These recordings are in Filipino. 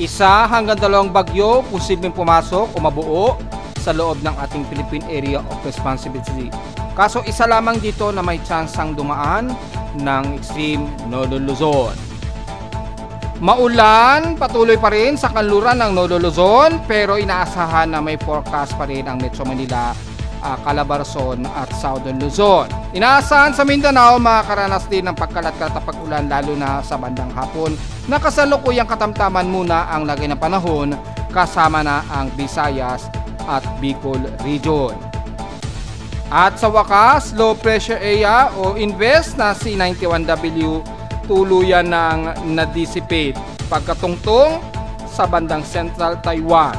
1 hanggang 2 bagyo posibleng pumasok o mabuo sa loob ng ating Philippine Area of Responsibility. Kaso isa lamang dito na may tsansang dumaan ng extreme Northern Luzon. Maulan, patuloy pa rin sa kanluran ng Northern Luzon pero inaasahan na may forecast pa rin ang Metro Manila, Calabarzon at Southern Luzon. Inaasahan sa Mindanao makakaranas din ng pagkalat-kalat na pag-ulan lalo na sa bandang hapon na kasalukuyang katamtaman muna ang lagay ng panahon kasama na ang Visayas at Bicol Region. At sa wakas, low pressure area o invest na C91W tuluyan ng na-dissipate pagkatungtong sa bandang Central Taiwan.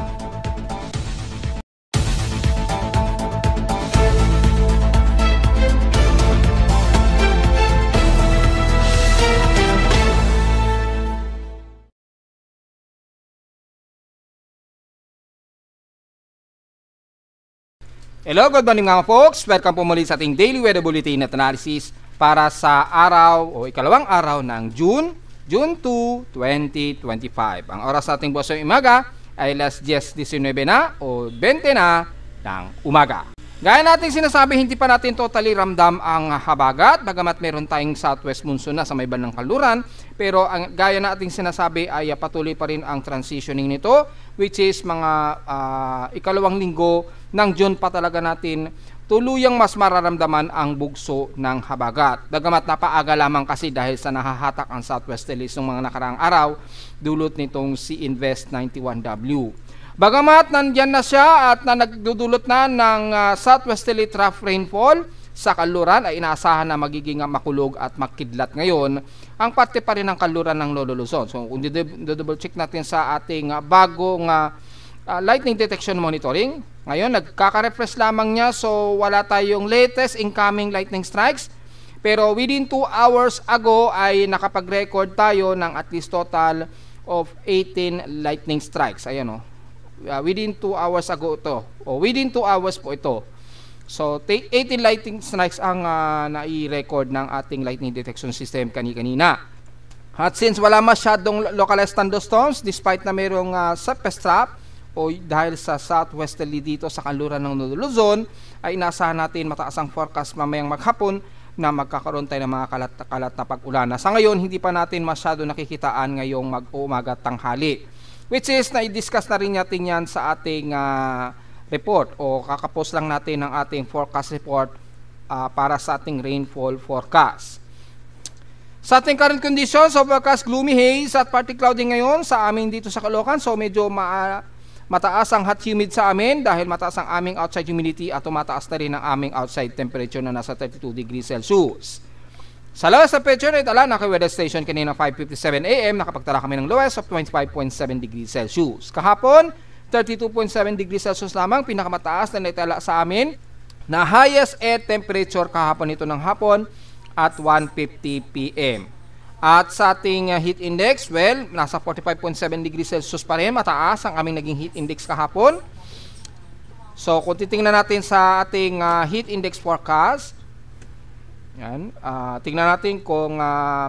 Hello, good morning mga folks. Welcome po muli sa ating Daily Weather Bulletin at Analysis para sa araw o ikalawang araw ng June 2, 2025. Ang oras sa ating bukas ng umaga ay alas 10:19 na o 20 na ng umaga. Gaya natin sinasabi, hindi pa natin totally ramdam ang habagat, bagamat meron tayong southwest monsoon na sa may bandang kanluran, pero ang gaya nating sinasabi ay patuloy pa rin ang transitioning nito, which is mga ikalawang linggo ng June pa talaga natin tuluyang mas mararamdaman ang bugso ng habagat. Bagamat napaaga lamang kasi dahil sa nahahatak ang southwesterlies ng mga nakaraang araw dulot nitong si Invest 91W. Bagamat nandyan na siya at nagdudulot na ng southwesterly trough rainfall sa kanluran ay inaasahan na magiging makulog at makidlat ngayon ang parte pa rin ng kanluran ng Lolo Luzon. So kung double check natin sa ating bagong lightning detection monitoring, ngayon nagkaka-refresh lamang niya, so wala tayong latest incoming lightning strikes, pero within 2 hours ago ay nakapag-record tayo ng at least total of 18 lightning strikes. Ayan o, within 2 hours ago ito, o within 2 hours po ito. So 18 lightning strikes ang nai-record ng ating lightning detection system kanina. At since wala masyadong localized thunderstorms despite na mayroong surface trap o dahil sa southwesterly dito sa kanluran ng Northern Luzon, ay inasahan natin mataas ang forecast mamayang maghapon na magkakaroon tayo ng mga kalat na pag-ulan. Sa ngayon, hindi pa natin masyado nakikitaan ngayong mag-umaga tanghali, which is na-discuss na rin natin yan sa ating report o kakapos lang natin ng ating forecast report para sa ating rainfall forecast. Sa ating current conditions, overcast, gloomy haze at partly cloudy ngayon sa amin dito sa Caloocan. So medyo mataas ang hot humid sa amin dahil mataas ang aming outside humidity at tumataas na rin ang aming outside temperature na nasa 32 degrees Celsius. Sa lowest temperature ay tala na kay weather station kanina 5:57 AM, nakapagtala kami ng lowest of 25.7 degrees Celsius. Kahapon, 32.7 degrees Celsius lamang, pinakamataas na naitala sa amin na highest air temperature kahapon ito ng hapon at 1:50 PM. At sa ating heat index, well, nasa 45.7 degrees Celsius pa rin, mataas ang aming naging heat index kahapon. So kung titingnan natin sa ating heat index forecast, yan, tingnan natin kung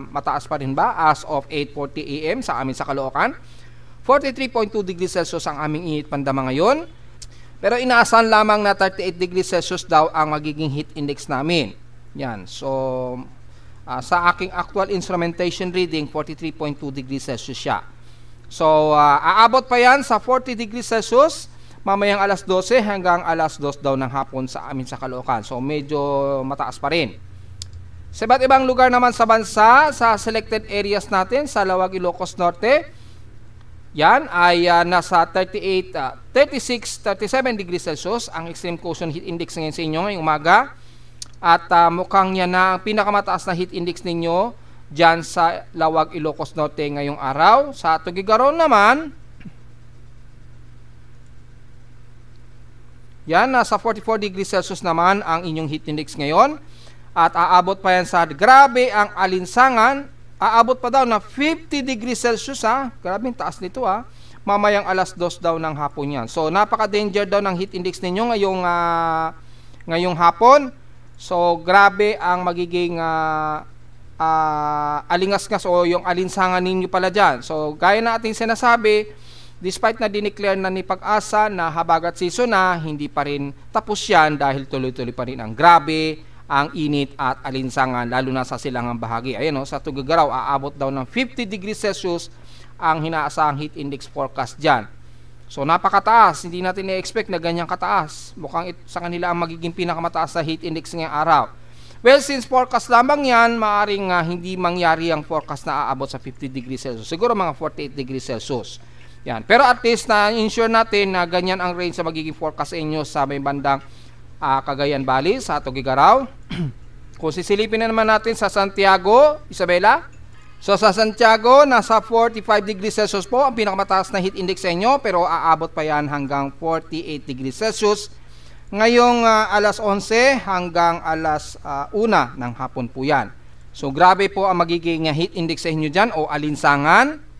mataas pa rin ba as of 8:40 AM sa amin sa Caloocan. 43.2 degrees Celsius ang aming init pandama ngayon. Pero inaasahan lamang na 38 degrees Celsius daw ang magiging heat index namin. Yan, so sa aking actual instrumentation reading, 43.2 degrees Celsius siya. So, aabot pa yan sa 40 degrees Celsius mamayang alas 12 hanggang alas 2 daw ng hapon sa amin sa Caloocan. So, medyo mataas pa rin. Sa iba't ibang lugar naman sa bansa, sa selected areas natin, sa Lawag, Ilocos Norte, yan ay nasa 36, 37 degrees Celsius ang extreme quotient heat index ngayon sa inyo ngayong umaga. At mukhang yan na ang pinakamataas na heat index ninyo dyan sa Lawag, Ilocos Norte ngayong araw. Sa Tuguegarao naman, yan, nasa 44 degrees Celsius naman ang inyong heat index ngayon. At aabot pa yan sa, grabe ang Alinsangan, aabot pa daw na 50 degrees Celsius ha. Grabe ang taas nito ha. Mamayang alas 2 daw ng hapon yan. So napaka-danger daw ng heat index ninyo ngayong hapon. So grabe ang magiging alingasngas o yung alinsangan ninyo pala dyan. So, gaya na ating sinasabi, despite na dineclare na ni Pag-asa na habagat season na, hindi pa rin tapos yan dahil tuloy-tuloy pa rin ang grabe, ang init at alinsangan, lalo na sa silangang bahagi. Ayan o, sa Tuguegarao, aabot daw ng 50 degrees Celsius ang hinaasahang heat index forecast dyan. So, napakataas. Hindi natin na-expect na ganyang kataas. Mukhang sa kanila ang magiging pinakamataas na heat index ngayong araw. Well, since forecast lamang yan, maaaring hindi mangyari ang forecast na aabot sa 50 degrees Celsius. Siguro mga 48 degrees Celsius. Yan. Pero at least na-ensure natin na ganyan ang range sa magiging forecast inyo sa may bandang Cagayan Valley, sa Tuguegarao. Kung sisilipin na naman natin sa Santiago, Isabela. So sa Santiago, nasa 45 degrees Celsius po ang pinakamataas na heat index sa inyo, pero aabot pa yan hanggang 48 degrees Celsius. Ngayong alas 11 hanggang alas 1 ng hapon po yan. So grabe po ang magiging heat index sa inyo dyan o alinsangan.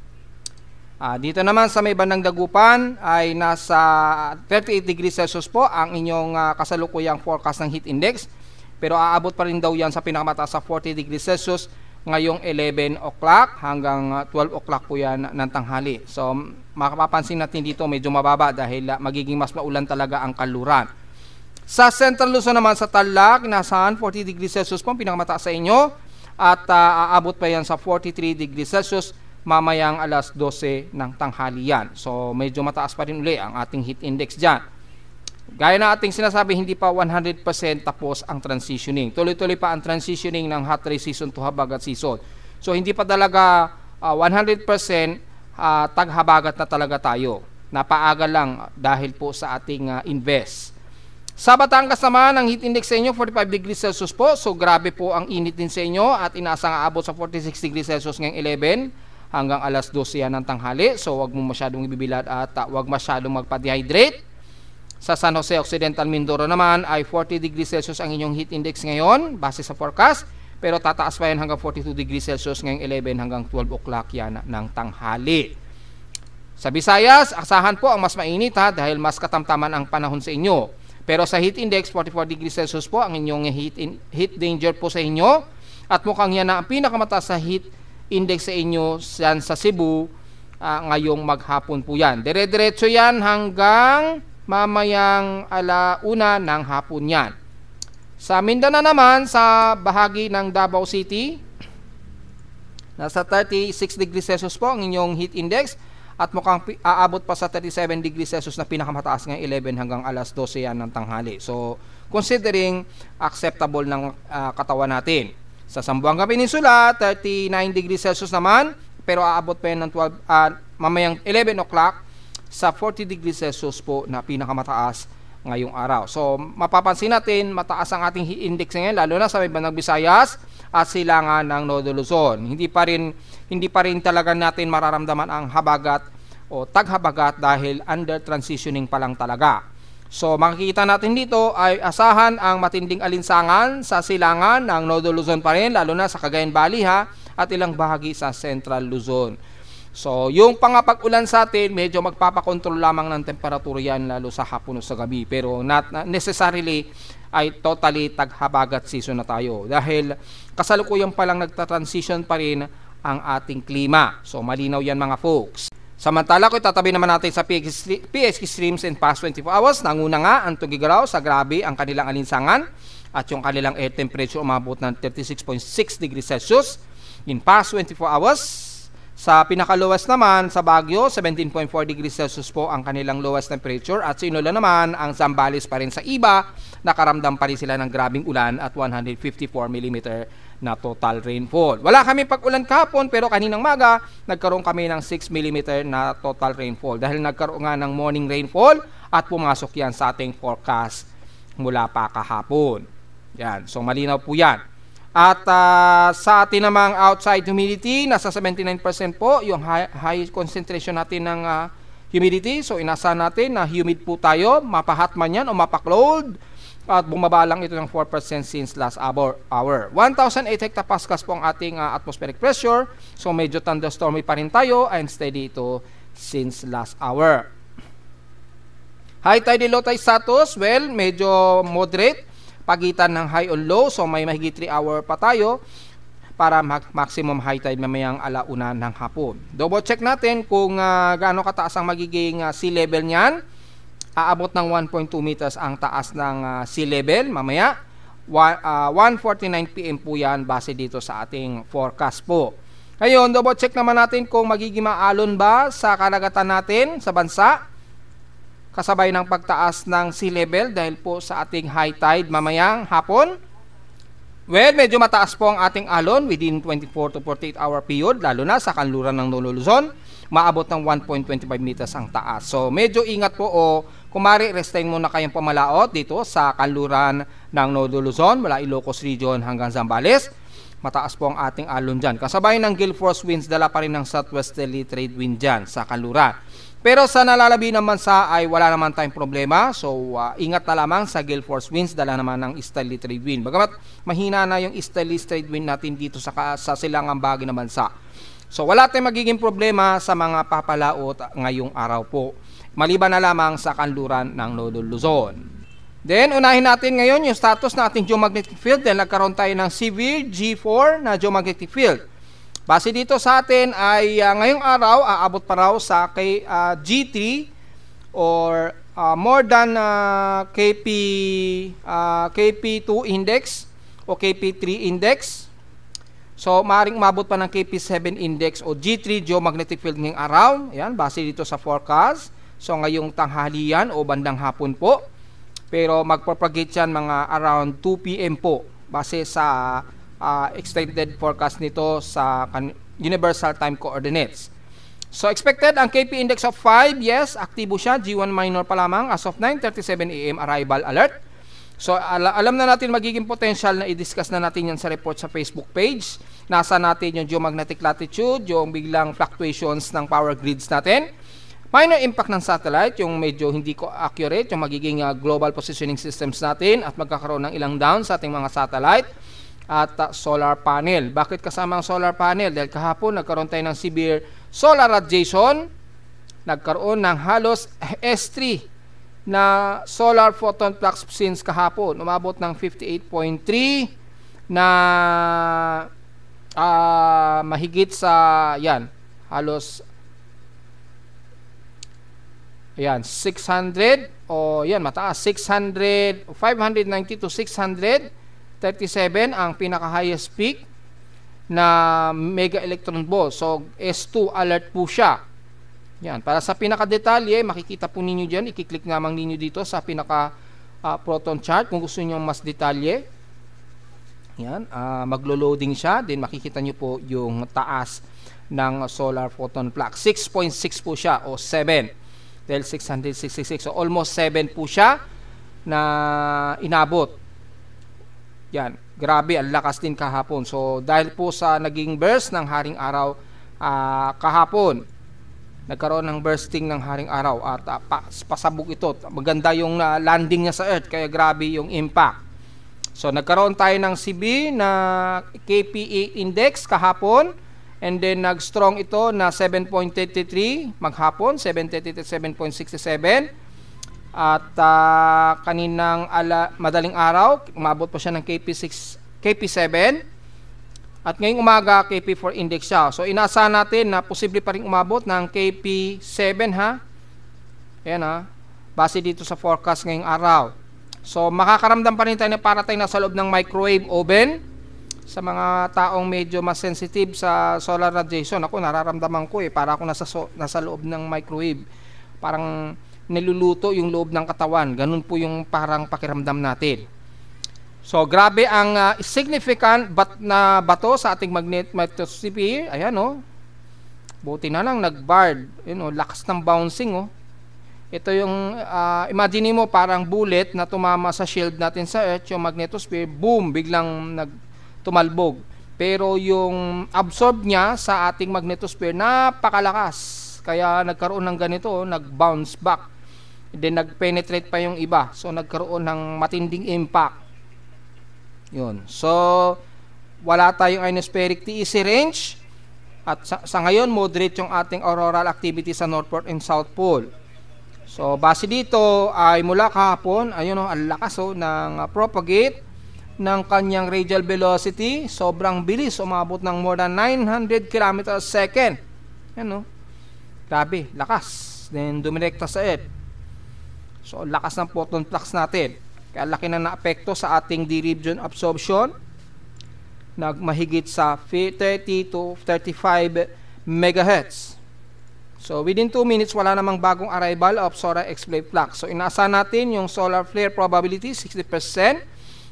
Dito naman sa may bandang Dagupan ay nasa 38 degrees Celsius po ang inyong kasalukuyang forecast ng heat index. Pero aabot pa rin daw yan sa pinakamataas sa 40 degrees Celsius ngayong 11 o'clock hanggang 12 o'clock po yan ng tanghali. So makapapansin natin dito medyo mababa dahil magiging mas maulan talaga ang kaluran. Sa Central Luzon naman sa Tarlac, nasaan 40 degrees Celsius po ang pinakamataas sa inyo at aabot pa yan sa 43 degrees Celsius mamayang alas 12 ng tanghali yan. So medyo mataas pa rin uli ang ating heat index dyan. Gaya na ating sinasabi, hindi pa 100% tapos ang transitioning. Tuloy-tuloy pa ang transitioning ng hot ray season to habagat season. So hindi pa talaga 100% taghabagat na talaga tayo. Napaaga lang dahil po sa ating invest. Sa Batangas naman, ang heat index sa inyo 45 degrees Celsius po. So grabe po ang init din sa inyo at inaasang aabot sa 46 degrees Celsius ngayong 11 hanggang alas 12 yan ng tanghali. So wag mo masyadong ibibilad at wag masyadong magpa-dehydrate. Sa San Jose Occidental Mindoro naman ay 40 degrees Celsius ang inyong heat index ngayon base sa forecast. Pero tataas pa yan hanggang 42 degrees Celsius ngayong 11 hanggang 12 o'clock yan ng tanghali. Sa Visayas, asahan po ang mas mainit dahil mas katamtaman ang panahon sa inyo. Pero sa heat index, 44 degrees Celsius po ang inyong heat danger po sa inyo. At mukhang yan na ang pinakamataas sa heat index sa inyo sa Cebu ngayong maghapon po yan. Dire-diretso yan hanggang mamayang alauna ng hapon yan. Sa Mindanao naman, sa bahagi ng Davao City, nasa 36 degrees Celsius po ang inyong heat index. At mukhang aabot pa sa 37 degrees Celsius na pinakamataas ng 11 hanggang alas 12 yan ng tanghali. So, considering acceptable ng katawan natin. Sa Zamboanga Peninsula, 39 degrees Celsius naman, pero aabot pa yan ng mamayang 11 o'clock sa 40 degrees Celsius po na pinakamataas ngayong araw. So, mapapansin natin, mataas ang ating heat index ngayon, lalo na sa may bandang Visayas at silangan ng Northern Luzon. Hindi pa rin talaga natin mararamdaman ang habagat o taghabagat dahil under transitioning pa lang talaga. So makikita natin dito ay asahan ang matinding alinsangan sa silangan ng Northern Luzon pa rin, lalo na sa Cagayan Valley at ilang bahagi sa Central Luzon. So yung pangapag-ulan sa atin, medyo magpapakontrol lamang ng temperatura yan lalo sa hapon o sa gabi. Pero not necessarily ay totally taghabagat season na tayo dahil kasalukuyan pa lang nagta-transition pa rin ang ating klima. So malinaw yan mga folks. Samantala ko itatabi naman natin sa PSK streams in past 24 hours. Nanguna nga ang Tuguegarao sa grabe ang kanilang alinsangan at yung kanilang air temperature umabot ng 36.6 degrees Celsius in past 24 hours. Sa pinaka-lowest naman sa Baguio, 17.4 degrees Celsius po ang kanilang lowest temperature at sinula naman ang Zambales pa rin sa iba. Nakaramdam pa rin sila ng grabing ulan at 154 mm na total rainfall. Wala kami pag-ulan kahapon pero kaninang maga nagkaroon kami ng 6 mm na total rainfall dahil nagkaroon nga ng morning rainfall at pumasok yan sa ating forecast mula pa kahapon. Yan, so malinaw po yan. At sa atin namang outside humidity, nasa 79% po yung high concentration natin ng humidity. So inasa natin na humid po tayo, mapahat man yan o mapakload. At bumaba lang ito ng 4% since last hour. 1,008 hectopascals po ang ating atmospheric pressure. So medyo thunderstormy pa rin tayo and steady ito since last hour. High tide and low tide status, well, medyo moderate. Pagitan ng high o low, so may mahigit 3 hour pa tayo. para maximum high tide mamayang alauna ng hapon. Double check natin kung gaano kataas ang magiging sea level niyan. Aabot ng 1.2 meters ang taas ng sea level mamaya. 1:49 PM po yan base dito sa ating forecast po. Ngayon, double check naman natin kung magiging maalon ba sa karagatan natin sa bansa kasabay ng pagtaas ng sea level dahil po sa ating high tide mamayang hapon. Well, medyo mataas po ang ating alon within 24 to 48 hour period, lalo na sa kanluran ng Nolo Luzon, maabot ng 1.25 meters ang taas. So, medyo ingat po o kumari restayin muna kayong pamalaot dito sa kanluran ng Nolo Luzon, mula Ilocos Region hanggang Zambales. Mataas po ang ating alon dyan. Kasabay ng gale force winds, dala pa rin ng southwesterly trade wind dyan sa kanluran. Pero sa nalalabi ng bansa ay wala naman tayong problema. So, ingat na lamang sa gale force winds, dala naman ng easterly trade wind. Bagamat mahina na yung easterly trade wind natin dito sa silangang bahagi ng bansa. So, wala tayong magiging problema sa mga papalaot ngayong araw po. Maliban na lamang sa kanluran ng Nolo Luzon. Then, unahin natin ngayon yung status ng ating geomagnetic field. Then, nagkaroon tayo ng severe G4 na geomagnetic field. Base dito sa atin ay ngayong araw, aabot pa raw sa G3 or more than KP2 index o KP3 index. So, maaaring umabot pa ng KP7 index o G3 geomagnetic field ngayong araw. Ayan, base dito sa forecast. So, ngayong tanghalian o bandang hapon po. Pero magpropagate yan mga around 2 PM po base sa extended forecast nito sa universal time coordinates. So expected ang KP index of 5, yes, aktibo siya, G1 minor pa lamang as of 9:37 AM arrival alert. So alam na natin magiging potential na i-discuss na natin yan sa report sa Facebook page. Nasa natin yung geomagnetic latitude, yung biglang fluctuations ng power grids natin. Minor impact ng satellite, yung medyo hindi ko accurate, yung magiging global positioning systems natin at magkakaroon ng ilang down sa ating mga satellite at solar panel. Bakit kasama ang solar panel? Dahil kahapon nagkaroon tayo ng severe solar radiation, nagkaroon ng halos S3 na solar photon flux since kahapon. Umabot ng 58.3 na mahigit sa yan, halos ayan, 600 o yan, mataas, 590 to 637 ang pinaka-highest peak na mega electron ball. So, S2 alert po siya. Yan, para sa pinaka-detalye, makikita po ninyo dyan, i-click naman ninyo dito sa pinaka-proton chart kung gusto niyo mas detalye. Yan, maglo-loading siya, then makikita nyo po yung taas ng solar photon flux. 6.6 po siya o 7. Dahil 666. So, almost 7 po siya na inabot. Yan. Grabe, ang lakas din kahapon. So, dahil po sa naging burst ng haring araw kahapon, nagkaroon ng bursting ng haring araw at pasabog ito. Maganda yung landing niya sa Earth, kaya grabe yung impact. So, nagkaroon tayo ng CB na KPE index kahapon. And then nag-strong ito na 7.33 maghapon, 7.67. At kaninang madaling araw, umabot pa siya ng KP7. At ngayong umaga, KP4 index siya. So inaasahan natin na posible pa rin umabot ng KP7 ha. Ayan ha. Base dito sa forecast ngayong araw. So makakaramdam pa rin tayo na para tayo nasa loob ng microwave oven. Sa mga taong medyo mas sensitive sa solar radiation, ako nararamdaman ko para ako nasa loob ng microwave. Parang niluluto yung loob ng katawan. Ganun po yung parang pakiramdam natin. So, grabe ang significant na bato sa ating magnetosphere. Ayan, oh. Buti na lang, nag-barred. Lakas ng bouncing, oh. Ito yung, imagine mo parang bullet na tumama sa shield natin sa Earth, yung magnetosphere, boom, biglang tumalbog. Pero yung absorb niya sa ating magnetosphere, napakalakas. Kaya nagkaroon ng ganito, nag-bounce back. Then nag-penetrate pa yung iba. So nagkaroon ng matinding impact. Yun. So wala tayong ionospheric TEC range. At sa ngayon, moderate yung ating auroral activity sa North Pole and South Pole. So base dito ay mula kahapon, ayun ang lakas ng propagate ng kanyang radial velocity. Sobrang bilis, umabot ng more than 900 km a second. Yan, no? Grabe, lakas. Then dumirekta sa Earth. So lakas ng photon flux natin. Kaya laki na naapekto sa ating D-region absorption. Nagmahigit sa 30 to 35 megahertz. So within 2 minutes, wala namang bagong arrival of solar X-ray flux. So inaasahan natin yung solar flare probability 60%,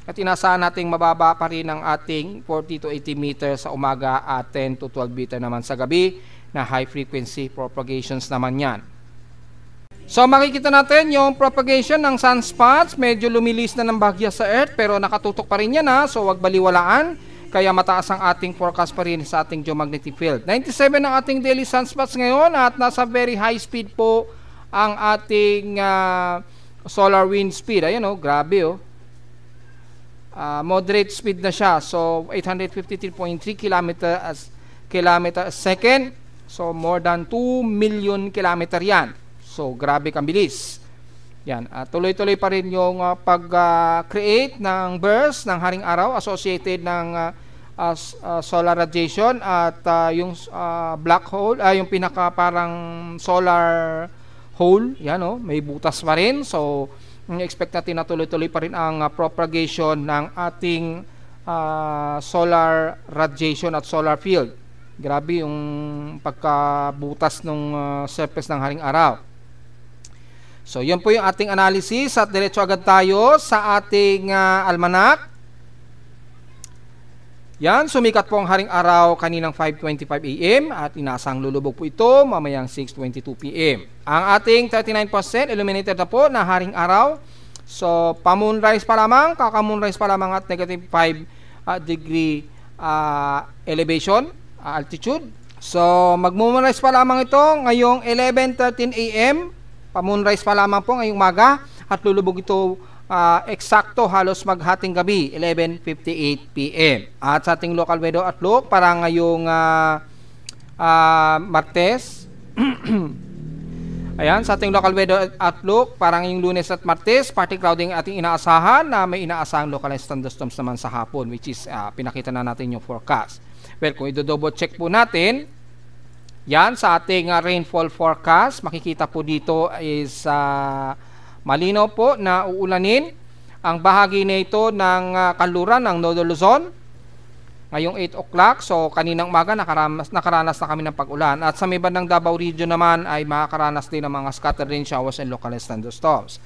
at inaasahan nating mababa pa rin ang ating 40 to 80 meters sa umaga at 10 to 12 meter naman sa gabi na high frequency propagations naman yan. So makikita natin yung propagation ng sunspots. Medyo lumilis na ng bahagya sa Earth pero nakatutok pa rin yan, ha. So wag baliwalaan. Kaya mataas ang ating forecast pa rin sa ating geomagnetic field. 97 ang ating daily sunspots ngayon at nasa very high speed po ang ating solar wind speed. Ayan, oh, grabe, oh. Moderate speed na siya. So 853.3 km a second. So more than 2 million kilometer yan. So grabe kang bilis. Yan, tuloy-tuloy pa rin yung pag-create ng burst ng haring araw associated ng solar radiation at yung black hole, yung pinaka parang solar hole, yan, oh, may butas pa rin. So expect natin na tuloy-tuloy pa rin ang propagation ng ating solar radiation at solar field. Grabe yung pagkabutas ng surface ng haring araw. So, yun po yung ating analysis at diretso agad tayo sa ating almanac. Yan, sumikat po ang haring araw kaninang 5:25 AM at inaasang lulubog po ito mamayang 6:22 PM. Ang ating 39% illuminated na po na haring araw. So, pa-moonrise pa lamang, kaka-moonrise pa lamang at negative 5 degree elevation, altitude. So, mag-moonrise pa lamang ito ngayong 11:13 AM. Pa-moonrise pa lamang po ngayong umaga at lulubog ito eksakto halos maghating gabi 11:58 PM. At sa ating local weather outlook para ngayong Martes ayan, sa ating local weather outlook para ngayong Lunes at Martes, partly cloudy ang ating inaasahan na may inaasahang localized thunderstorms naman sa hapon, which is pinakita na natin yung forecast. Well, kung i-double check po natin yan sa ating rainfall forecast, makikita po dito is malinaw po na uulanin ang bahagi na ito ng kanluran ng Northern Luzon ngayong 8 o'clock. So kaninang umaga nakaranas na kami ng pag-ulan, at sa may bandang Davao region naman ay makakaranas din ng mga scattered rain showers and localized thunderstorms.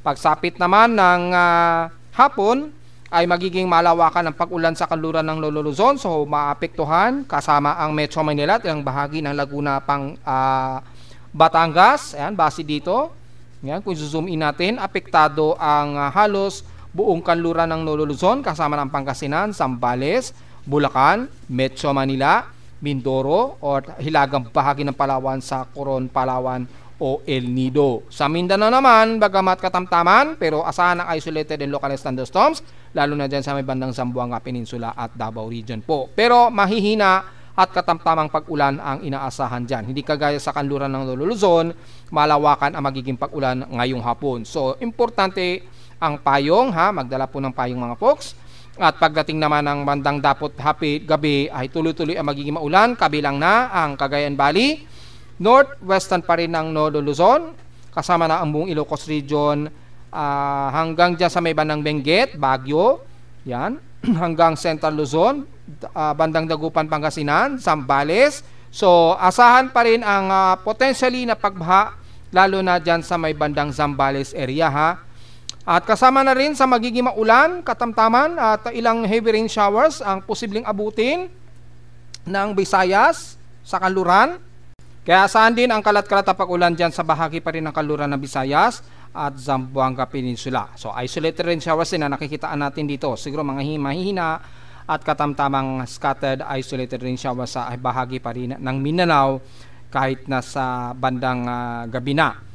Pagsapit naman ng hapon ay magiging malawakan ang pag-ulan sa kanluran ng Northern Luzon. So maapektuhan kasama ang Metro Manila at ilang bahagi ng Laguna pang Batangas. Ayan, base dito. Yan, kung zoom in natin, apektado ang halos buong kanluran ng Northern Luzon kasama ng Pangasinan, Zambales, Bulacan, Metro Manila, Mindoro o hilagang bahagi ng Palawan sa Coron, Palawan o El Nido. Sa Mindanao naman, bagamat katamtaman, pero asahan ang isolated and localized thunderstorms, lalo na dyan sa may bandang Zamboanga Peninsula at Davao region po. Pero mahihina at katamtamang pag-ulan ang inaasahan dyan. Hindi kagaya sa kanluran ng Luzon, malawakan ang magiging pag-ulan ngayong hapon. So, importante ang payong, ha? Magdala po ng payong mga folks. At pagdating naman ng bandang Dapot gabi ay tuloy-tuloy ang magiging maulan, kabilang na ang Cagayan Valley, northwestern pa rin ng Northern Luzon, kasama na ang buong Ilocos region, hanggang dyan sa may bandang Benguet, Baguio, yan, hanggang Central Luzon, bandang Dagupan, Pangasinan, Zambales. So, asahan pa rin ang potentially na pagbaha, lalo na dyan sa may bandang Zambales area, ha. At kasama na rin sa magiging maulan, katamtaman at ilang heavy rain showers ang posibleng abutin ng Visayas sa kanluran. Kaya saan din ang kalat-kalat na pag-ulan dyan sa bahagi pa rin ng kanluran ng Visayas at Zamboanga Peninsula. So isolated rain showers din na nakikitaan natin dito. Siguro mga mahihina at katamtamang scattered isolated rain showers sa bahagi pa rin ng Mindanao kahit nasa bandang gabi na.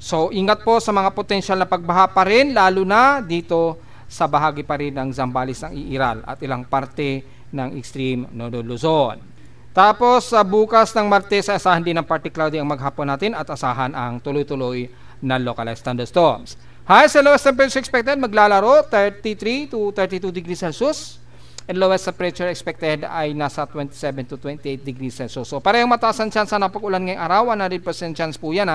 So ingat po sa mga potensyal na pagbaha pa rin, lalo na dito sa bahagi pa rin ng Zambales ng Iiral at ilang parte ng extreme Northern Luzon. Tapos bukas ng Martes, asahan din ng partly cloudy ang maghapon natin at asahan ang tuloy-tuloy na localized thunderstorms. Highest and lowest temperature expected maglalaro 33 to 32 degrees Celsius. And lowest temperature expected ay nasa 27 to 28 degrees Celsius. So parehong mataas ang chance na pag-ulan ngayong araw. 100% chance po yan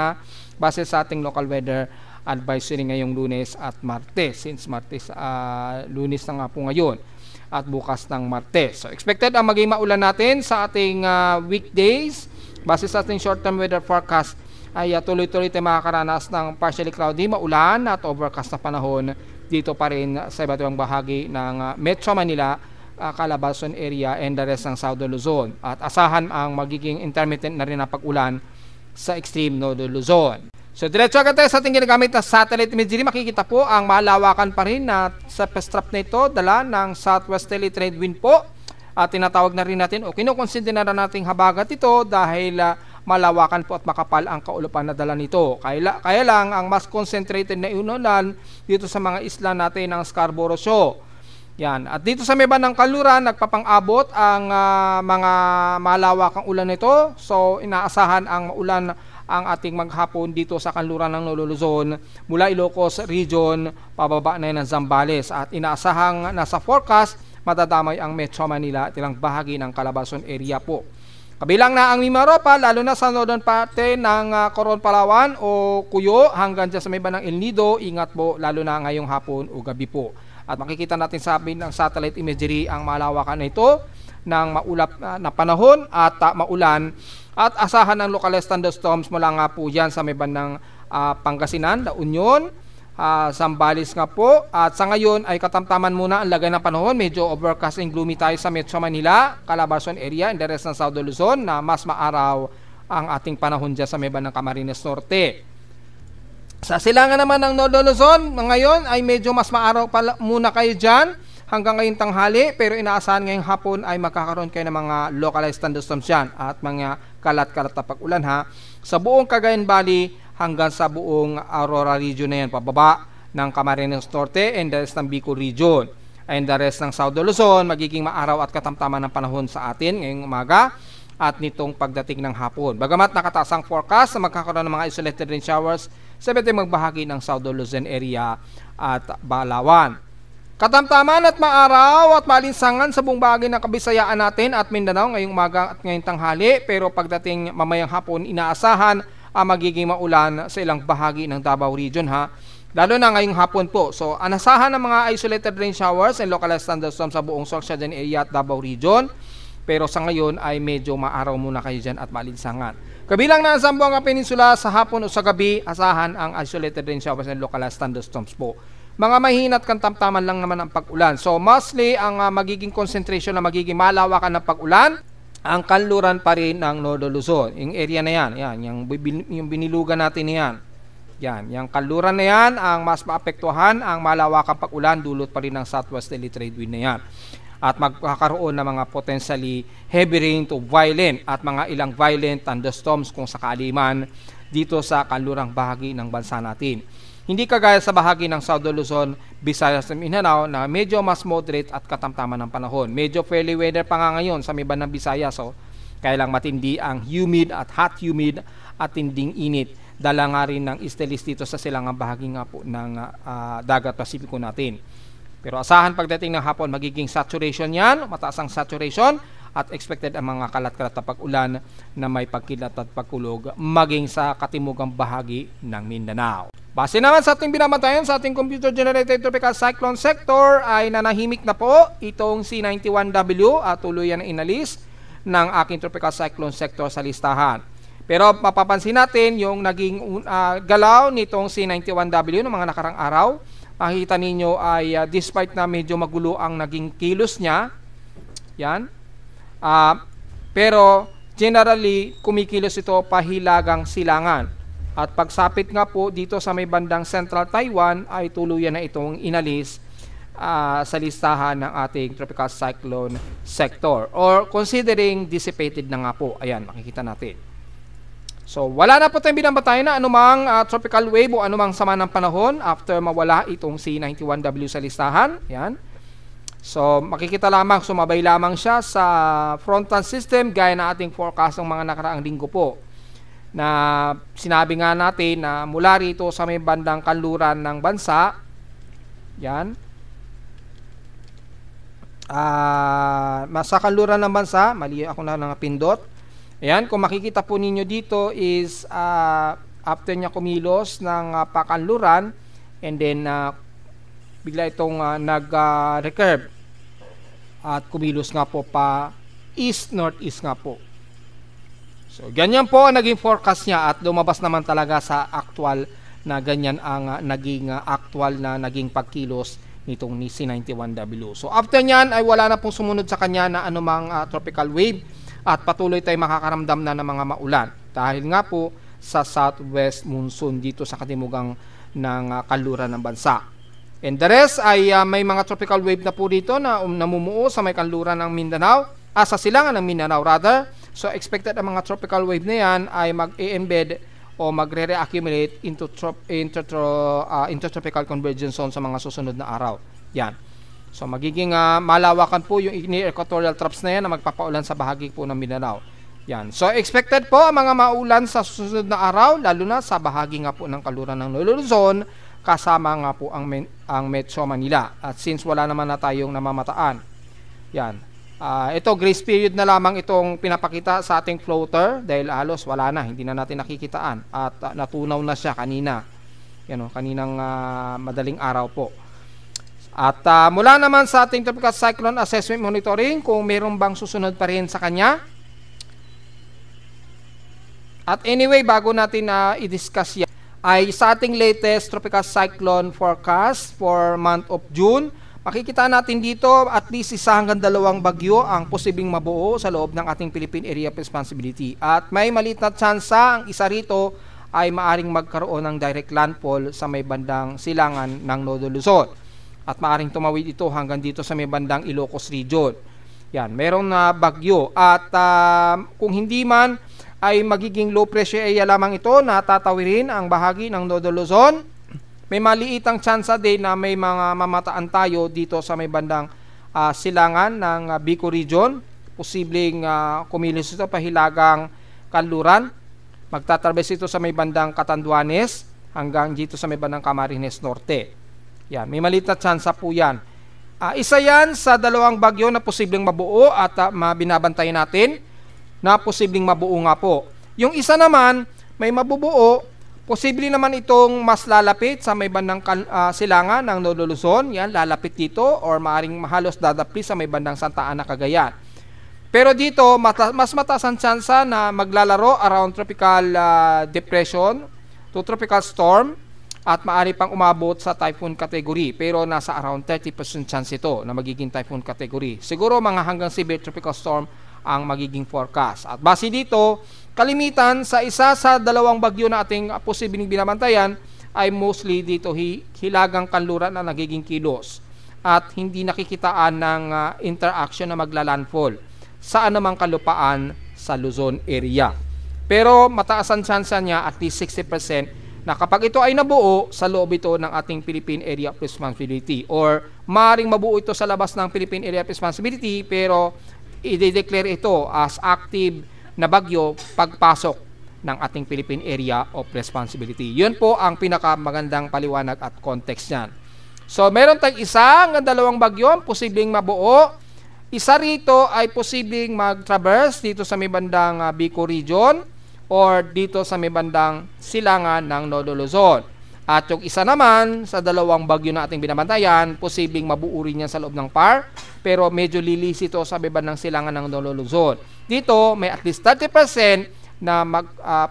base sa ating local weather advisory ngayong Lunes at Martes. Since Martes, Lunes na nga po ngayon at bukas ng Martes. So expected ang maging maulan natin sa ating weekdays. Base sa ating short-term weather forecast ay tuloy-tuloy tayo makakaranas ng partially cloudy, maulan at overcast na panahon dito pa rin sa iba't ibang bahagi ng Metro Manila, Calabarzon area and the rest ng Southern Luzon. At asahan ang magiging intermittent na rin na pag-ulan sa extreme Northern Luzon. So diretso agad tayo sa ating ginagamit na satellite imagery. Makikita po ang malawakan pa rin na sa pastrap na ito dala ng southwesterly trade wind po. At tinatawag na rin natin o kinukonsider na nating habagat ito dahil malawakan po at makapal ang kaulupan na dala nito. Kaya lang ang mas concentrated na inulan dito sa mga isla natin ng Scarborough Shoal. Yan. At dito sa may bandang kanluran, nagpapang-abot ang mga malawakang ulan nito. So, inaasahan ang maulan ang ating maghapon dito sa kanluran ng Luzon mula Ilocos Region, pababa na yan ng Zambales. At inaasahang nasa forecast, matadamay ang Metro Manila at ilang bahagi ng Calabarzon area po. Kabilang na ang Mimaropa, lalo na sa northern parte ng Coron, Palawan o Cuyo hanggang dyan sa may bandang El Nido. Ingat po, lalo na ngayong hapon o gabi po. At makikita natin sa ng satellite imagery ang malawakan na ito ng maulap na panahon at maulan at asahan ng localized thunderstorms mula nga po yan sa may bandang Pangasinan, La Union, Zambales nga po. At sa ngayon ay katamtaman muna ang lagay ng panahon. Medyo overcast and gloomy tayo sa Metro Manila, Calabarzon area and the rest ng Southern Luzon na mas maaraw ang ating panahon dyan sa may bandang Camarines Norte. Sa silangan naman ng Northern Luzon, ngayon ay medyo mas maaraw pala muna kayo dyan hanggang ngayong tanghali, pero inaasahan ngayong hapon ay magkakaroon kayo ng mga localized thunderstorms dyan at mga kalat-kalat na pag-ulan sa buong Cagayan Valley hanggang sa buong Aurora region na yan, pababa ng Camarines Norte and the rest ng Bicol region. And the rest ng Southern Luzon, magiging maaraw at katamtaman ng panahon sa atin ngayong umaga at nitong pagdating ng hapon. Bagamat nakataas ang forecast na magkakaroon ng mga isolated rain showers sa iba't ibang bahagi ng Southern Luzon area at Balawan. Katamtaman at maaraw at malinsangan sa buong bahagi ng Kabisayaan natin at Mindanao ngayong umaga at ngayong tanghali, pero pagdating mamayang hapon inaasahan ang magiging maulan sa ilang bahagi ng Davao region lalo na ngayong hapon po. So anasahan ng mga isolated rain showers and localized thunderstorms sa buong Sorsogon area at Davao region. Pero sa ngayon ay medyo maaraw muna kayo dyan at malinsangan. Kabilang na ang Zamboanga Peninsula sa hapon o sa gabi, asahan ang isolated rain showers and localized thunderstorms po. Mga mahina at kantamtaman lang naman ang pag-ulan. So mostly ang magiging concentration na magiging malawakan ng pag-ulan, ang kanluran pa rin ng Northern Luzon. Yung area na yan, yung binilugan natin yan. Yung kanluran na yan, ang mas maapektuhan, ang malawakang pag-ulan, dulot pa rin ng southwesterly trade wind na yan. At magkakaroon ng mga potentially heavy rain to violent at mga ilang violent thunderstorms kung sakali man dito sa kanlurang bahagi ng bansa natin. Hindi kagaya sa bahagi ng Southern Luzon, Visayas at Mindanao na medyo mas moderate at katamtaman ng panahon. Medyo fairly weather pa nga ngayon sa may bandang Visayas. Kaya lang matindi ang humid at hot humid at tinding init. Dala nga rin ng istelis dito sa silangang bahagi nga po ng dagat Pasipiko natin. Pero asahan pagdating ng hapon, magiging saturation yan, mataas ang saturation at expected ang mga kalat-kalat na pag-ulan na may pagkilat at pagkulog maging sa katimugang bahagi ng Mindanao. Base naman sa ating binamatayan sa ating computer-generated tropical cyclone sector ay nanahimik na po itong C91W at tuluyan na inalis ng aking tropical cyclone sector sa listahan. Pero mapapansin natin yung naging galaw nitong C91W ng mga nakarang araw. Makikita ninyo ay despite na medyo magulo ang naging kilos niya, pero generally kumikilos ito pahilagang silangan. At pagsapit nga po dito sa may bandang Central Taiwan ay tuluyan na itong inalis sa listahan ng ating tropical cyclone sector or considering dissipated na nga po. Ayan, makikita natin. So, wala na po tayong binabatayan na anumang tropical wave o anumang sama ng panahon after mawala itong C91W sa listahan. Yan. So, makikita lamang, sumabay lamang siya sa frontal system gaya na ating forecast ng mga nakaraang linggo po na sinabi nga natin na mula rito sa may bandang kanluran ng bansa, yan, sa kanluran ng bansa, mali ako na pindot. Ayan, kung makikita po ninyo dito is after niya kumilos ng pakanluran, and then bigla itong nag-recurve at kumilos nga po pa east-northeast nga po. So, ganyan po ang naging forecast niya at lumabas naman talaga sa actual na ganyan ang naging actual na naging pagkilos nitong ni C91W. So, after nyan ay wala na pong sumunod sa kanya na anumang tropical wave at patuloy tayong makakaramdam na ng mga maulan dahil nga po sa southwest monsoon dito sa katimugang ng kanluran ng bansa. And the rest ay may mga tropical wave na po dito na namumuo sa may kanluran ng Mindanao, sa silangan ng Mindanao rather. So expected ang mga tropical wave na yan ay mag-embed o magre-reaccumulate into intertropical convergence zone sa mga susunod na araw. Yan. So magiging malawakan po yung equatorial trops na yan na magpapaulan sa bahagi po ng Mindanao. Yan. So expected po ang mga maulan sa susunod na araw, lalo na sa bahagi nga po ng kanluran ng Luzon, kasama nga po ang Metro Manila. At since wala naman na tayong namamataan, yan. Ito grace period na lamang itong pinapakita sa ating floater dahil halos wala na, hindi na natin nakikitaan at natunaw na siya kanina. Yan o, kaninang madaling araw po. At mula naman sa ating tropical cyclone assessment monitoring, kung mayroon bang susunod pa rin sa kanya. At anyway, bago natin i-discuss yan, ay sa ating latest tropical cyclone forecast for month of June, makikita natin dito at least 1 hanggang 2 bagyo ang posibleng mabuo sa loob ng ating Philippine Area of Responsibility. At may maliit na tsansa, ang isa rito ay maaring magkaroon ng direct landfall sa may bandang silangan ng Nodo Luzon. At maaring tumawid ito hanggang dito sa may bandang Ilocos Region. Yan, meron na bagyo. At kung hindi man, ay magiging low pressure area lamang ito na tatawirin ang bahagi ng Nodo Luzon. May maliitang tsansa din na may mga mamataan tayo dito sa may bandang silangan ng Bicol Region. Posibleng kumilos ito pahilagang kanluran. Magtatarbes ito sa may bandang Catanduanes hanggang dito sa may bandang Camarines Norte. Yan, may maliit na tsansa po yan. Isa yan sa 2 bagyo na posibleng mabuo at binabantayan natin na posibleng mabuo nga po. Yung isa naman, may mabubuo, posible naman itong mas lalapit sa may bandang silangan ng Nodo Luzon. Yan, lalapit dito or maaring halos dadapli sa may bandang Santa Ana, Cagayan. Pero dito, mas mataas ang tsansa na maglalaro around tropical depression to tropical storm at maaari pang umabot sa typhoon category. Pero nasa around 30% chance ito na magiging typhoon category. Siguro mga hanggang severe tropical storm ang magiging forecast. At base dito, kalimitan sa isa sa 2 bagyo na ating posibleng binabantayan ay mostly dito hilagang kanluran na nagiging kilos at hindi nakikitaan ng interaction na maglalandfall sa anumang kalupaan sa Luzon area. Pero mataas ang chance niya at least 60% na kapag ito ay nabuo sa loob ito ng ating Philippine Area of Responsibility or maaaring mabuo ito sa labas ng Philippine Area of Responsibility pero i-declare ito as active na bagyo pagpasok ng ating Philippine Area of Responsibility. Yun po ang pinakamagandang paliwanag at context niyan. So, meron tayong 1 hanggang 2 bagyo posibleng mabuo. Isa rito ay posibleng mag-traverse dito sa may bandang Bicol Region or dito sa may bandang silangan ng Nodo Luzon. At yung isa naman sa 2 bagyo na ating binabantayan, posibleng mabuo rin yan sa loob ng PAR, pero medyo lilis ito sa may bandang silangan ng Nodo Luzon. Dito, may at least 30% na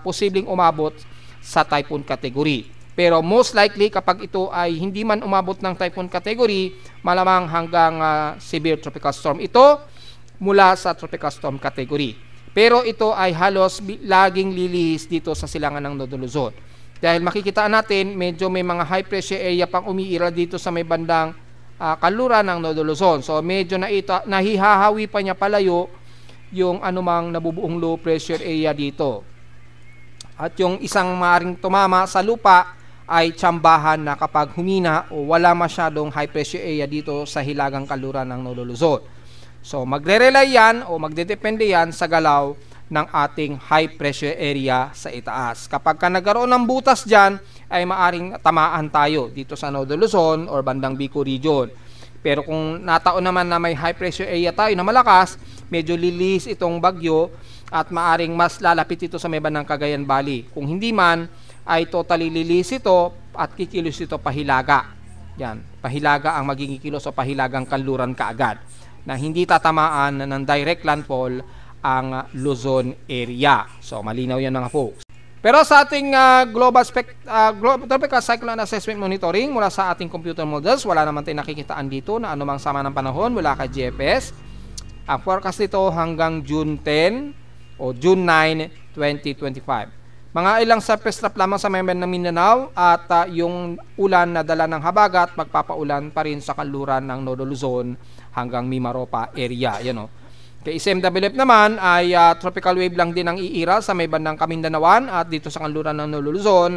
posibleng umabot sa typhoon category. Pero most likely, kapag ito ay hindi man umabot ng typhoon category, malamang hanggang severe tropical storm ito mula sa tropical storm category. Pero ito ay halos laging lilis dito sa silangan ng Nodo Luzon. Dahil makikita natin, medyo may mga high pressure area pang umiira dito sa may bandang kanluran ng Nodo Luzon. So medyo nahihahawi pa niya palayo yung anumang nabubuong low pressure area dito. At yung isang maring tumama sa lupa ay tsambahan na kapag humina o wala masyadong high pressure area dito sa hilagang kanluran ng Nodo Luzon. So magre-rely yan o magdedepende yan sa galaw ng ating high pressure area sa itaas. Kapag ka nagkaroon ng butas dyan, ay maaring tamaan tayo dito sa Northern Luzon or bandang Bicol region. Pero kung nataon naman na may high pressure area tayo na malakas, medyo lilis itong bagyo at maaring mas lalapit ito sa may bandang Cagayan Valley. Kung hindi man, ay totally lilis ito at kikilos ito pahilaga. Yan, pahilaga ang magiging kilos o pahilagang kanluran kaagad na hindi tatamaan ng direct landfall ang Luzon area. So, malinaw yan mga folks. Pero sa ating global tropical cyclone assessment monitoring mula sa ating computer models, wala naman tayong nakikitaan dito na anumang sama ng panahon mula kay GFS. Ang forecast nito hanggang June 10 o June 9, 2025. Mga ilang surface trap lamang sa member ng Mindanao at yung ulan na dala ng habagat magpapaulan pa rin sa kanluran ng Northern Luzon hanggang Mimaropa area. Yan o. Kay SMWF naman ay tropical wave lang din ang iiral sa may bandang Kamindanawan at dito sa kanluran ng Northern Luzon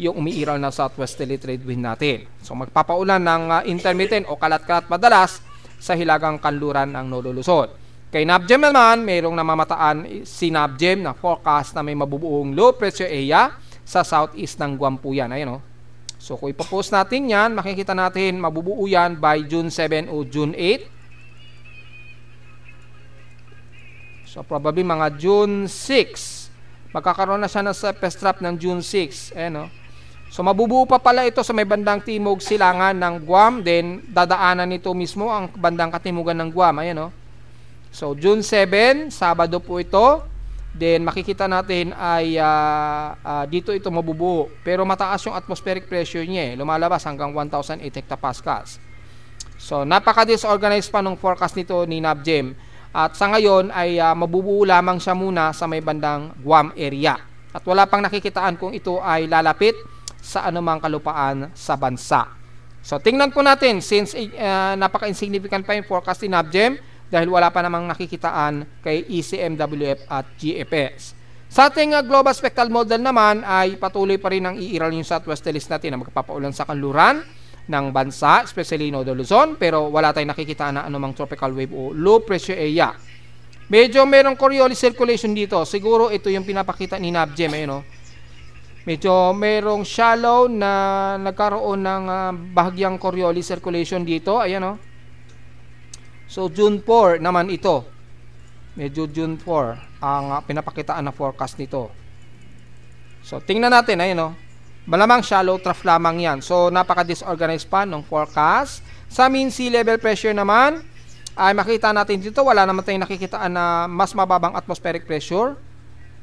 yung umiiral na southwesterly trade wind natin. So magpapaulan ng intermittent o kalat-kalat madalas sa hilagang kanluran ng Northern Luzon. Kay NABGEM naman, mayroong namamataan si NABGEM na forecast na may mabubuong low pressure area sa southeast ng Guam po yan. Ayan o. So kung ipopost natin yan, makikita natin mabubuo yan by June 7 o June 8. So, probably mga June 6. Magkakaroon na siya ng surface trap ng June 6. Ayan, no? So, mabubuo pa pala ito sa may bandang timog silangan ng Guam. Then, dadaanan nito mismo ang bandang katimugan ng Guam. Ayan, no? So, June 7, Sabado po ito. Then, makikita natin ay dito ito mabubuo. Pero mataas yung atmospheric pressure niya. Lumalabas hanggang 1,008 hectopascals. So, napaka-disorganized pa nung forecast nito ni NABGEM. At sa ngayon ay mabubuo lamang siya muna sa may bandang Guam area. At wala pang nakikitaan kung ito ay lalapit sa anumang kalupaan sa bansa. So tingnan po natin since napaka-insignificant pa yung forecast ni NABGEM dahil wala pa namang nakikitaan kay ECMWF at GFS. Sa ating global spectral model naman ay patuloy pa rin ang iiral yung southwesterlies natin na magpapaulan sa kanluran ng bansa, especially Northern Luzon, pero wala tayong nakikita na anumang tropical wave o low pressure area. Medyo merong Coriolis circulation dito. Siguro ito yung pinapakita ni NABGEM. Ayun, no? Medyo merong shallow na nagkaroon ng bahagyang Coriolis circulation dito. Ayan, no? So, June 4 naman ito. Medyo June 4 ang pinapakitaan na forecast nito. So, tingnan natin. Ayun, no? Malamang shallow trough lamang yan. So, napaka-disorganized pa ng forecast. Sa mean sea level pressure naman, ay makita natin dito, wala naman tayong nakikitaan na mas mababang atmospheric pressure.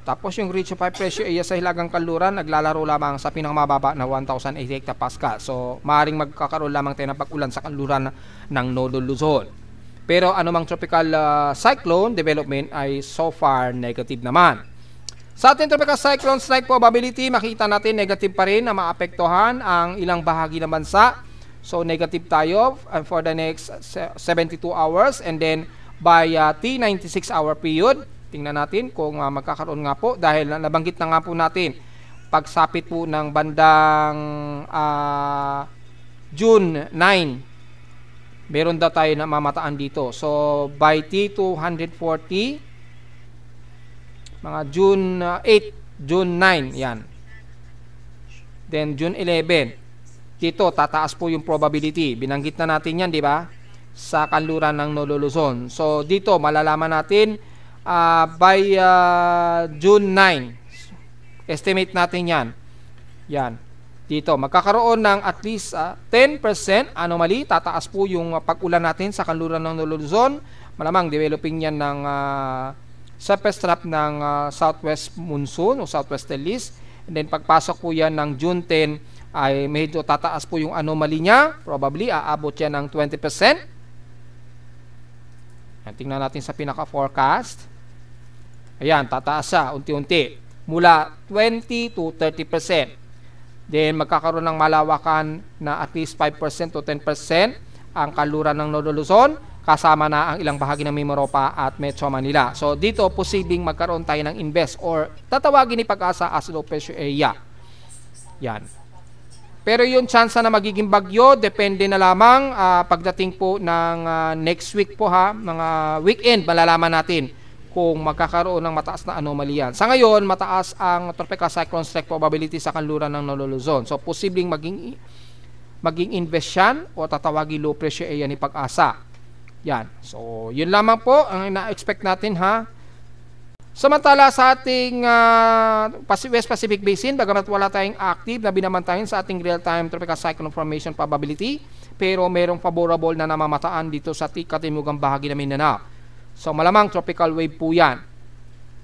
Tapos, yung ridge of high pressure area sa hilagang kanluran, naglalaro lamang sa pinakamababa na 1,080 hectopascal. So, maaaring magkakaroon lamang tayo ng pag-ulan sa kanluran ng Northern Luzon. Pero, anumang tropical cyclone development ay so far negative naman. Sa ating tropical cyclone strike probability, makita natin negative pa rin na maapektuhan ang ilang bahagi ng bansa. So, negative tayo for the next 72 hours and then by T96 hour period. Tingnan natin kung magkakaroon nga po dahil nabanggit na nga po natin pagsapit po ng bandang June 9, meron daw tayo na mamataan dito. So, by T240, mga June 8, June 9, yan. Then, June 11, dito, tataas po yung probability. Binanggit na natin yan, di ba? Sa kanluran ng Northern Luzon. So, dito, malalaman natin by June 9. Estimate natin yan. Yan. Dito, magkakaroon ng at least 10% anomaly. Tataas po yung pag-ulan natin sa kanluran ng Northern Luzon. Malamang developing yan ng surface trap ng southwest monsoon o southwesterlies. And then pagpasok po yan ng June 10 ay medyo tataas po yung anomaly niya. Probably aabot yan ng 20%. Tingnan natin sa pinaka-forecast. Ayan, tataas siya unti-unti. Mula 20 to 30%. Then magkakaroon ng malawakan na at least 5% to 10% ang kanluran ng Northern Luzon. Kasama na ang ilang bahagi ng Mimaropa at Metro Manila. So, dito, posibleng magkaroon tayo ng invest or tatawagin ni Pag-asa as low pressure area. Yan. Pero yung chance na magiging bagyo, depende na lamang pagdating po ng next week po ha, mga weekend, malalaman natin kung magkakaroon ng mataas na anomaly yan. Sa ngayon, mataas ang tropical cyclone strike probability sa kanluran ng Nolo Luzon. So, posibleng maging invest yan o tatawagin low pressure area ni Pag-asa. Yan. So, yun lamang po ang na-expect natin ha. Samantala sa ating West Pacific Basin, bagamat wala tayong active na binabantayan sa ating real-time tropical cyclone formation probability, pero merong favorable na namamataan dito sa katimugang bahagi ng Mindanao. So malamang tropical wave po yan.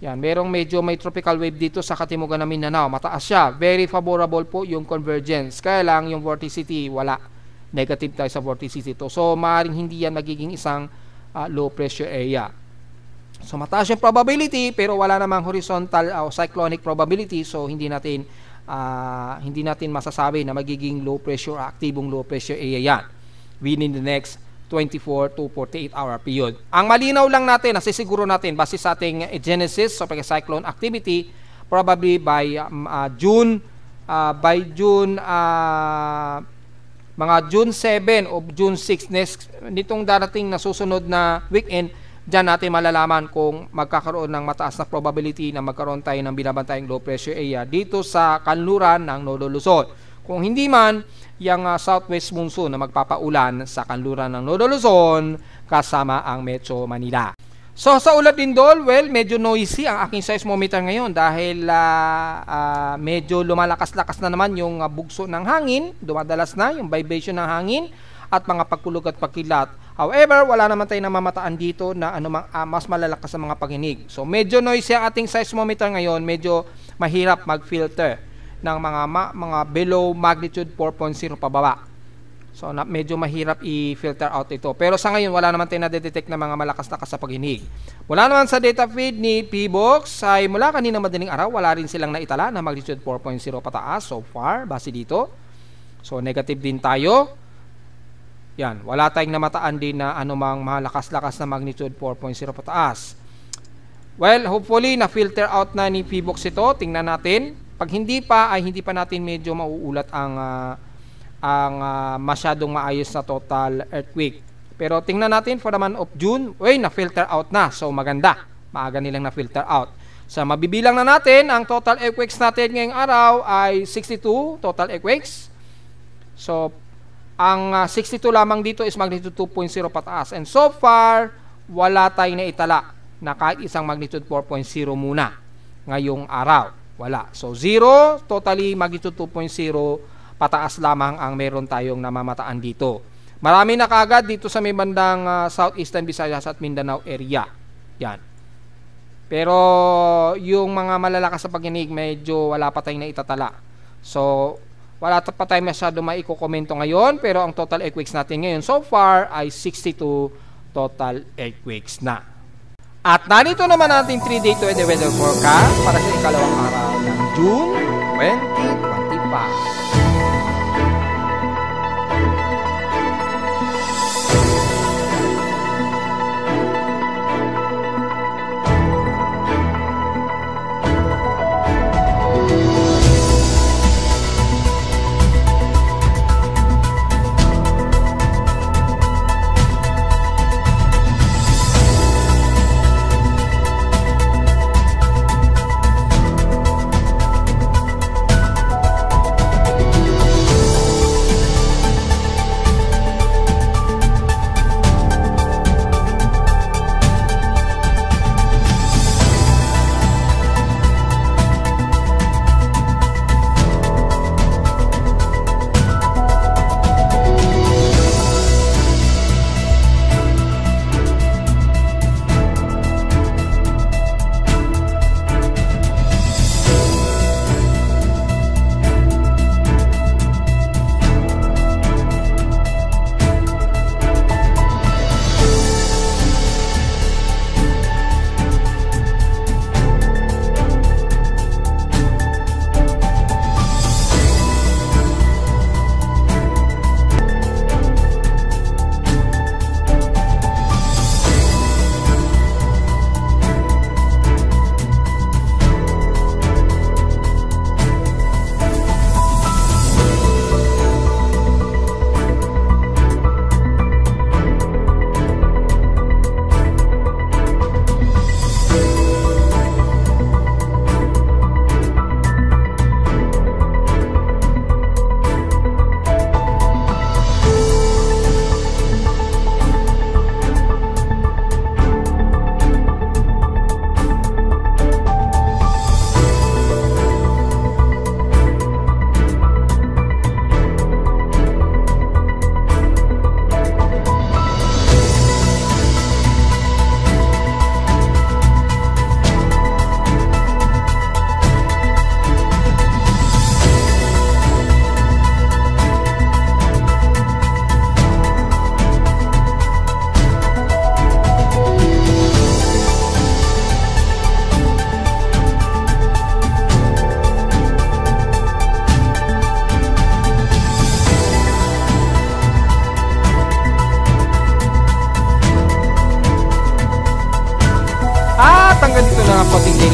Yan, may tropical wave dito sa katimugan ng Mindanao. Mataas siya. Very favorable po yung convergence. Kaya lang yung vorticity, wala. Negative tayo sa vorticity to. So maaaring hindi yan magiging isang low pressure area. So mataas yung probability pero wala namang horizontal o cyclonic probability. So hindi natin masasabi na magiging low pressure o aktibong low pressure area yan within the next 24 to 48 hour period. Ang malinaw lang natin, nasisiguro natin base sa ating genesis so cyclone activity, probably by June mga June 7 o June 6 nitong darating na susunod na weekend, diyan natin malalaman kung magkakaroon ng mataas na probability na magkaroon tayo ng binabantayang low pressure area dito sa kanluran ng Nolo Luzon. Kung hindi man, yung southwest monsoon na magpapaulan sa kanluran ng Nolo Luzon kasama ang Metro Manila. So sa ulat lindol, well, medyo noisy ang aking seismometer ngayon dahil medyo lumalakas-lakas na naman yung bugso ng hangin, dumadalas na yung vibration ng hangin at mga pagkulog at pagkilat. However, wala naman tayong namamataan dito na mas malalakas sa mga paghinig. So medyo noisy ang ating seismometer ngayon, medyo mahirap mag-filter ng mga below magnitude 4.0 pababa. So medyo mahirap i-filter out ito. Pero sa ngayon wala naman tayong na-detect na mga malakas-lakas sa paghinig. Mula naman sa data feed ni PBox ay mula kanina madaling araw wala rin silang naitala na magnitude 4.0 pataas so far base dito. So negative din tayo. Yan, wala tayong namataan din na anumang malakas-lakas na magnitude 4.0 pataas. Well, hopefully na-filter out na ni PBox ito. Tingnan natin. Pag hindi pa ay hindi pa natin medyo mauulat ang masyadong maayos na total earthquake. Pero tingnan natin for the month of June, na-filter out na. So maganda. Maaga nilang na-filter out. So mabibilang na natin ang total earthquakes natin ngayong araw ay 62 total earthquakes. So ang 62 lamang dito is magnitude 2.0 pataas. And so far, wala tayong naitala na kahit isang magnitude 4.0 muna ngayong araw. Wala. So 0, totally magnitude 2.0 pataas lamang ang meron tayong namamataan dito. Marami na kaagad dito sa may bandang Southeastern Visayas at Mindanao area. Yan. Pero yung mga malalakas sa paghinig, medyo wala pa tayong naitatala. So wala pa tayong masyado maiko-komento ngayon, pero ang total earthquakes natin ngayon so far ay 62 total earthquakes na. At narito naman natin 3-day weather forecast para sa ikalawang araw ng June 2025.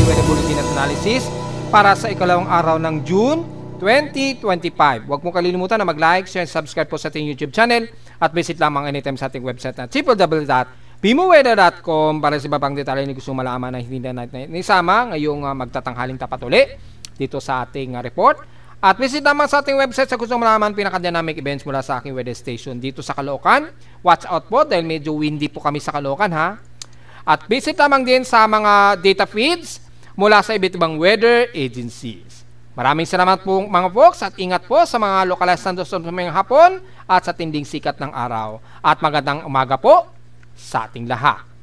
Weather Bulletin at Analysis para sa ikalawang araw ng June 2025. Huwag mo kalilimutan na mag-like, share, and subscribe po sa ating YouTube channel at visit lamang anytime sa ating website na www.bimoweather.com para sa iba pang detalye na gusto malaman na hindi na natin isama ngayong magtatanghaling tapat uli dito sa ating report. At visit naman sa ating website sa gusto malaman pinaka-dynamic events mula sa aking weather station dito sa Caloocan. Watch out po dahil medyo windy po kami sa Caloocan ha. At visit naman din sa mga data feeds mula sa iba't ibang weather agencies. Maraming salamat po mga folks at ingat po sa mga localized thunderstorms sa mga hapon at sa tinding sikat ng araw. At magandang umaga po sa ating lahat.